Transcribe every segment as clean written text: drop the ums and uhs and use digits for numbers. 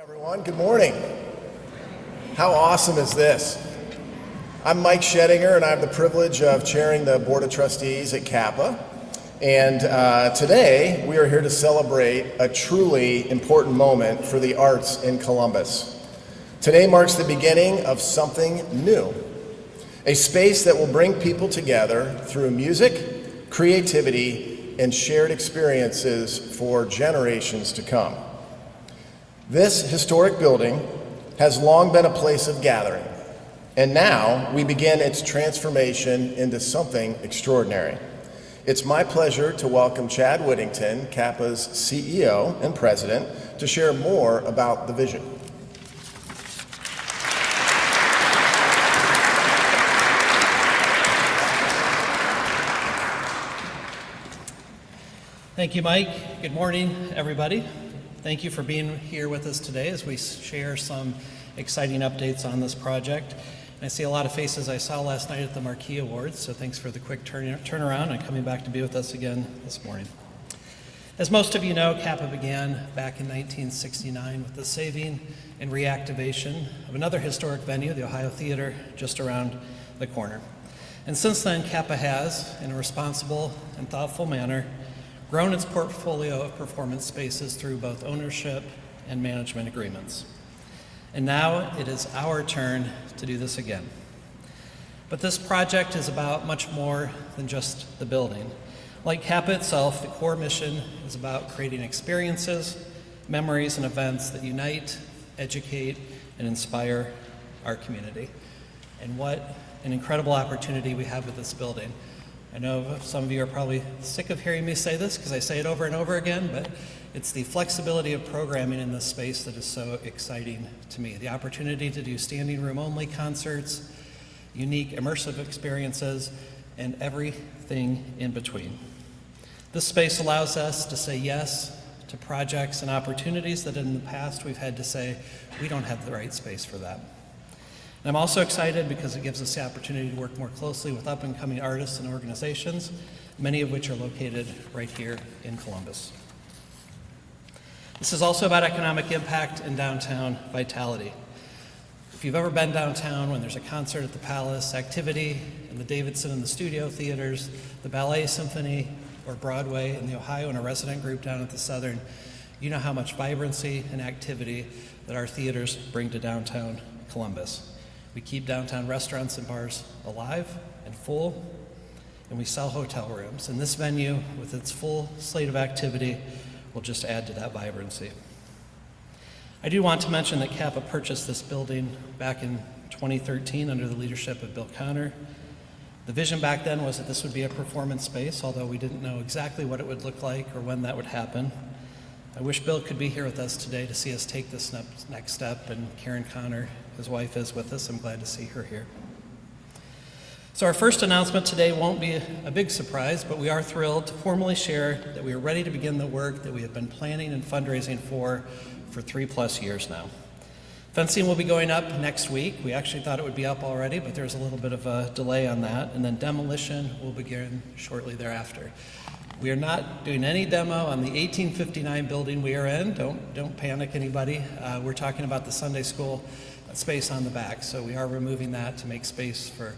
Everyone, good morning. How awesome is this? I'm Mike Schedinger, and I have the privilege of chairing the Board of Trustees at Kappa. And today, we are here to celebrate a truly important moment for the arts in Columbus. Today marks the beginning of something new, a space that will bring people together through music, creativity, and shared experiences for generations to come. This historic building has long been a place of gathering, and now we begin its transformation into something extraordinary. It's my pleasure to welcome Chad Whittington, Kappa's CEO and President, to share more about the vision. Thank you, Mike. Good morning, everybody. Thank you for being here with us today as we share some exciting updates on this project. And I see a lot of faces I saw last night at the Marquee Awards, so thanks for the quick turnaround and coming back to be with us again this morning. As most of you know, Kappa began back in 1969 with the saving and reactivation of another historic venue, the Ohio Theater, just around the corner. And since then, Kappa has, in a responsible and thoughtful manner, grown its portfolio of performance spaces through both ownership and management agreements. And now it is our turn to do this again. But this project is about much more than just the building. Like Kappa itself, the core mission is about creating experiences, memories, and events that unite, educate, and inspire our community. And what an incredible opportunity we have with this building. I know some of you are probably sick of hearing me say this because I say it over and over again, but it's the flexibility of programming in this space that is so exciting to me. The opportunity to do standing room only concerts, unique immersive experiences, and everything in between. This space allows us to say yes to projects and opportunities that in the past we've had to say, we don't have the right space for that. And I'm also excited because it gives us the opportunity to work more closely with up-and-coming artists and organizations, many of which are located right here in Columbus. This is also about economic impact and downtown vitality. If you've ever been downtown when there's a concert at the Palace, activity in the Davidson and the Studio Theaters, the Ballet Symphony, or Broadway in the Ohio, and a resident group down at the Southern, you know how much vibrancy and activity that our theaters bring to downtown Columbus. We keep downtown restaurants and bars alive and full, and we sell hotel rooms. And this venue, with its full slate of activity, will just add to that vibrancy. I do want to mention that Kappa purchased this building back in 2013 under the leadership of Bill Connor. The vision back then was that this would be a performance space, although we didn't know exactly what it would look like or when that would happen. I wish Bill could be here with us today to see us take this next step, and Karen Connor, his wife, is with us. I'm glad to see her here. So our first announcement today won't be a big surprise, but we are thrilled to formally share that we are ready to begin the work that we have been planning and fundraising for 3+ years now. Fencing will be going up next week. We actually thought it would be up already, but there's a little bit of a delay on that, and then demolition will begin shortly thereafter. We are not doing any demo on the 1859 building we are in. Don't panic, anybody. We're talking about the Sunday school space on the back. So we are removing that to make space for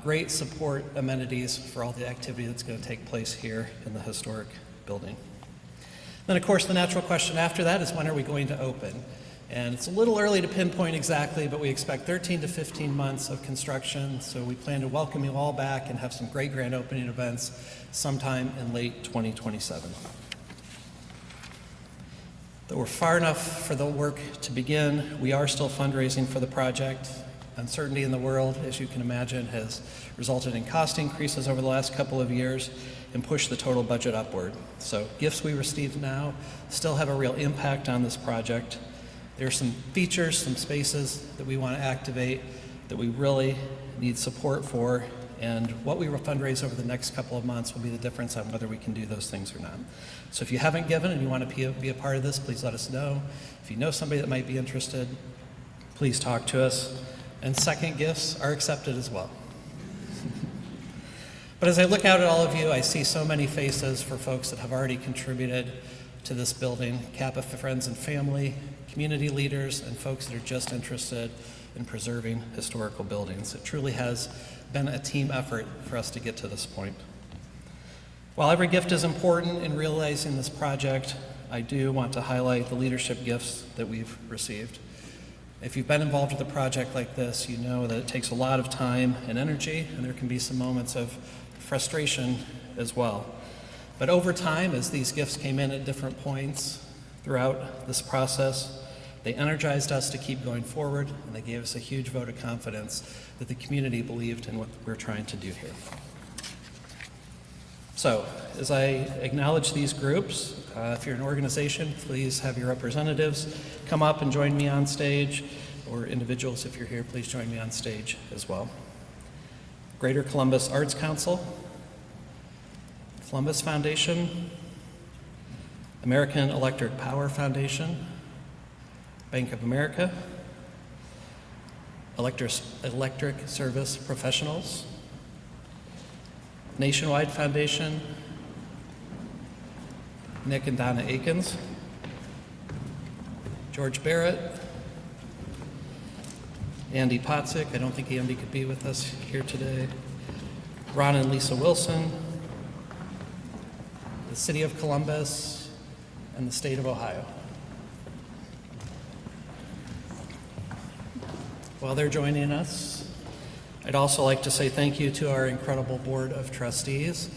great support amenities for all the activity that's going to take place here in the historic building. Then, of course, the natural question after that is, when are we going to open? And it's a little early to pinpoint exactly, but we expect 13 to 15 months of construction. So we plan to welcome you all back and have some great grand opening events sometime in late 2027. Though we're far enough for the work to begin, we are still fundraising for the project. Uncertainty in the world, as you can imagine, has resulted in cost increases over the last couple of years and pushed the total budget upward. So gifts we receive now still have a real impact on this project. There are some features, some spaces that we want to activate that we really need support for, and what we fundraise over the next couple of months will be the difference on whether we can do those things or not. So if you haven't given and you want to be a part of this, please let us know. If you know somebody that might be interested, please talk to us. And second gifts are accepted as well. But as I look out at all of you, I see so many faces for folks that have already contributed to this building: Kappa friends and family, community leaders and folks that are just interested in preserving historical buildings. It truly has been a team effort for us to get to this point. While every gift is important in realizing this project, I do want to highlight the leadership gifts that we've received. If you've been involved with a project like this, you know that it takes a lot of time and energy, and there can be some moments of frustration as well. But over time, as these gifts came in at different points throughout this process, they energized us to keep going forward, and they gave us a huge vote of confidence that the community believed in what we're trying to do here. So, as I acknowledge these groups, if you're an organization, please have your representatives come up and join me on stage, or individuals, if you're here, please join me on stage as well. Greater Columbus Arts Council, Columbus Foundation, American Electric Power Foundation, Bank of America, Electric Service Professionals, Nationwide Foundation, Nick and Donna Akins, George Barrett, Andy Potzik, I don't think Andy could be with us here today, Ron and Lisa Wilson, the City of Columbus, and the State of Ohio. While they're joining us, I'd also like to say thank you to our incredible Board of Trustees.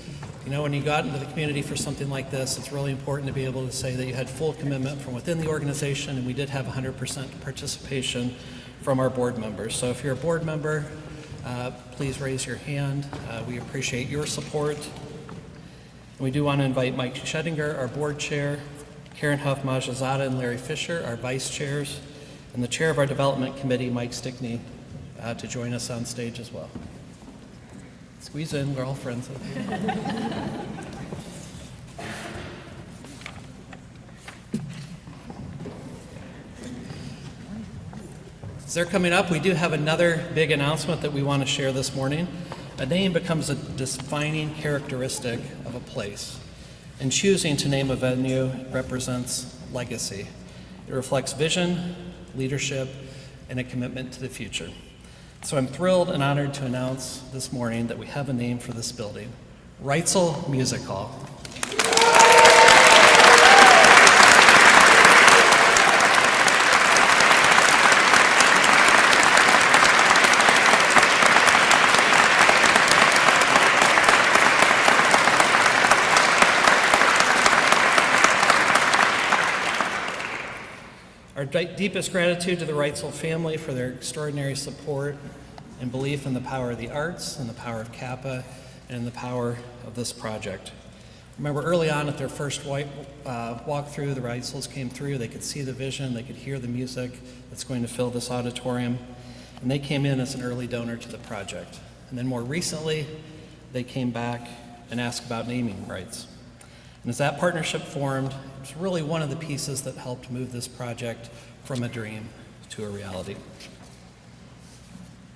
You know, when you got into the community for something like this, it's really important to be able to say that you had full commitment from within the organization, and we did have 100% participation from our board members. So if you're a board member, please raise your hand. We appreciate your support. And we do want to invite Mike Schettinger, our board chair, Karen Huff-Majazada and Larry Fisher, our vice chairs, and the chair of our development committee, Mike Stickney, to join us on stage as well. Squeeze in, we're all friends. As they're coming up, we do have another big announcement that we want to share this morning. A name becomes a defining characteristic of a place. And choosing to name a venue represents legacy. It reflects vision, leadership, and a commitment to the future. So I'm thrilled and honored to announce this morning that we have a name for this building, Reitzel Music Hall. Our deepest gratitude to the Reitzel family for their extraordinary support and belief in the power of the arts and the power of Kappa and in the power of this project. Remember early on at their first walk through, the Reitzels came through, they could see the vision, they could hear the music that's going to fill this auditorium, and they came in as an early donor to the project. And then more recently, they came back and asked about naming rights. And as that partnership formed, it's really one of the pieces that helped move this project from a dream to a reality.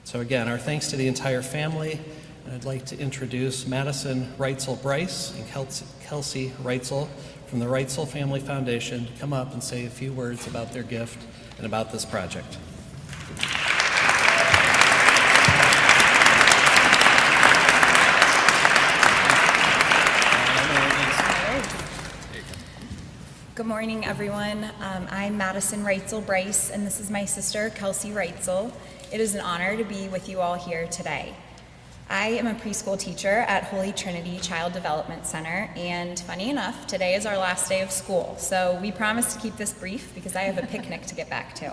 So again, our thanks to the entire family, and I'd like to introduce Madison Reitzel Bryce and Kelsey Reitzel from the Reitzel Family Foundation to come up and say a few words about their gift and about this project. Good morning, everyone. I'm Madison Reitzel Bryce, and this is my sister, Kelsey Reitzel. It is an honor to be with you all here today. I am a preschool teacher at Holy Trinity Child Development Center, and funny enough, today is our last day of school, so we promise to keep this brief because I have a picnic to get back to.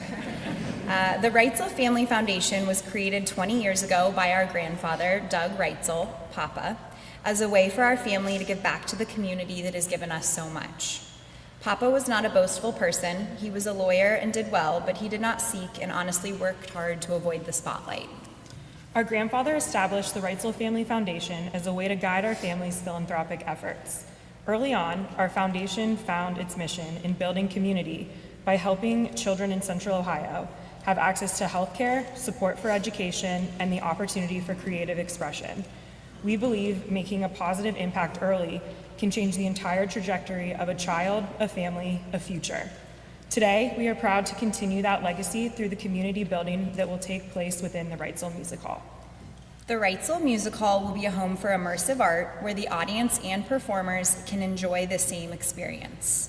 The Reitzel Family Foundation was created 20 years ago by our grandfather, Doug Reitzel, Papa, as a way for our family to give back to the community that has given us so much. Papa was not a boastful person. He was a lawyer and did well, but he did not seek and honestly worked hard to avoid the spotlight. Our grandfather established the Reitzel Family Foundation as a way to guide our family's philanthropic efforts. Early on, our foundation found its mission in building community by helping children in Central Ohio have access to health care, support for education, and the opportunity for creative expression. We believe making a positive impact early can change the entire trajectory of a child, a family, a future. Today, we are proud to continue that legacy through the community building that will take place within the Wrightsville Music Hall. The Wrightsville Music Hall will be a home for immersive art where the audience and performers can enjoy the same experience.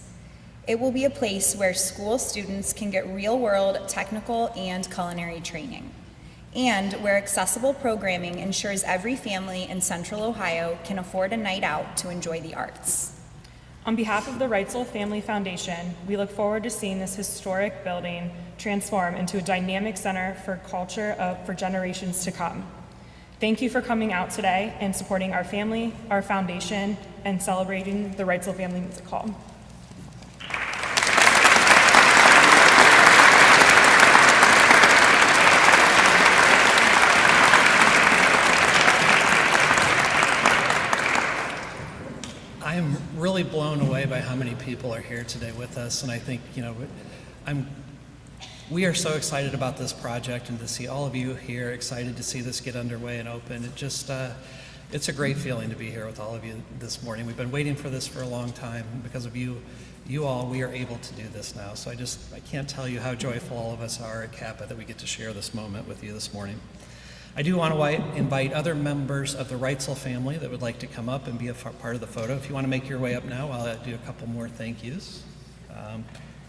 It will be a place where school students can get real-world technical and culinary training, and where accessible programming ensures every family in Central Ohio can afford a night out to enjoy the arts. On behalf of the Wrightsville Family Foundation, we look forward to seeing this historic building transform into a dynamic center for culture for generations to come. Thank you for coming out today and supporting our family, our foundation, and celebrating the Wrightsville Family Music Hall. I am really blown away by how many people are here today with us, and I think, we are so excited about this project, and to see all of you here excited to see this get underway and open. It's a great feeling to be here with all of you this morning. We've been waiting for this for a long time, and because of you all, we are able to do this now. So I can't tell you how joyful all of us are at Kappa that we get to share this moment with you this morning. I do want to invite other members of the Wrightsville family that would like to come up and be a part of the photo. If you want to make your way up now, I'll do a couple more thank yous.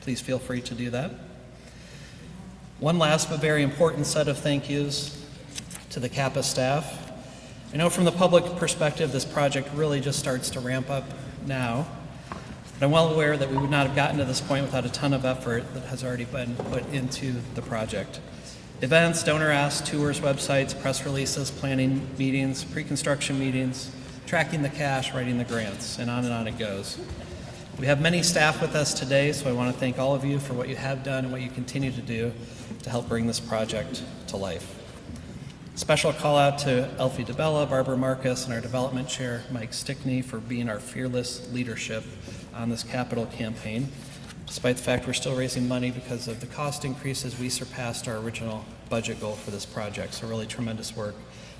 Please feel free to do that. One last but very important set of thank yous to the Kappa staff. I know from the public perspective, this project really just starts to ramp up now, but I'm well aware that we would not have gotten to this point without a ton of effort that has already been put into the project. Events, donor asks, tours, websites, press releases, planning meetings, pre-construction meetings, tracking the cash, writing the grants, and on it goes. We have many staff with us today, so I want to thank all of you for what you have done and what you continue to do to help bring this project to life. Special call out to Elfie DeBella, Barbara Marcus, and our development chair, Mike Stickney, for being our fearless leadership on this capital campaign. Despite the fact we're still raising money because of the cost increases, we surpassed our original budget goal for this project, so really tremendous work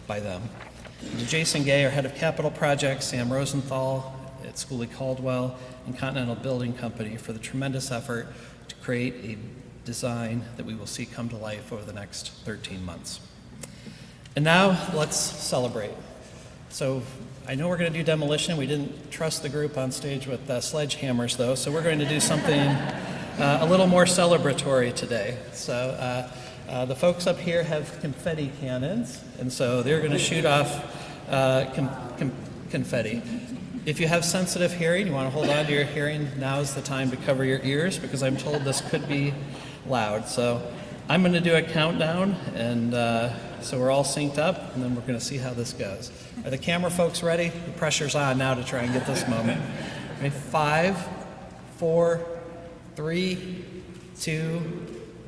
by them. And to Jason Gay, our head of capital projects, Sam Rosenthal at Schooley Caldwell, and Continental Building Company for the tremendous effort to create a design that we will see come to life over the next 13 months. And now let's celebrate. So I know we're going to do demolition. We didn't trust the group on stage with sledgehammers, though, so we're going to do something a little more celebratory today. So the folks up here have confetti cannons, and so they're going to shoot off confetti. If you have sensitive hearing, you want to hold on to your hearing, now is the time to cover your ears, because I'm told this could be loud. So I'm going to do a countdown, and so we're all synced up, and then we're going to see how this goes. Are the camera folks ready? The pressure's on now to try and get this moment. Okay, 5, 4, 3, 2,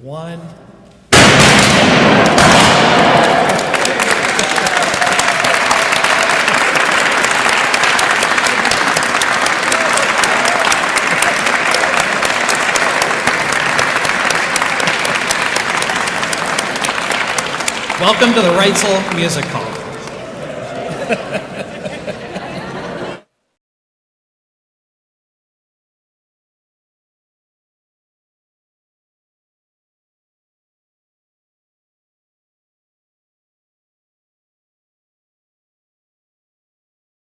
1. Welcome to the Wrightsville Music Hall.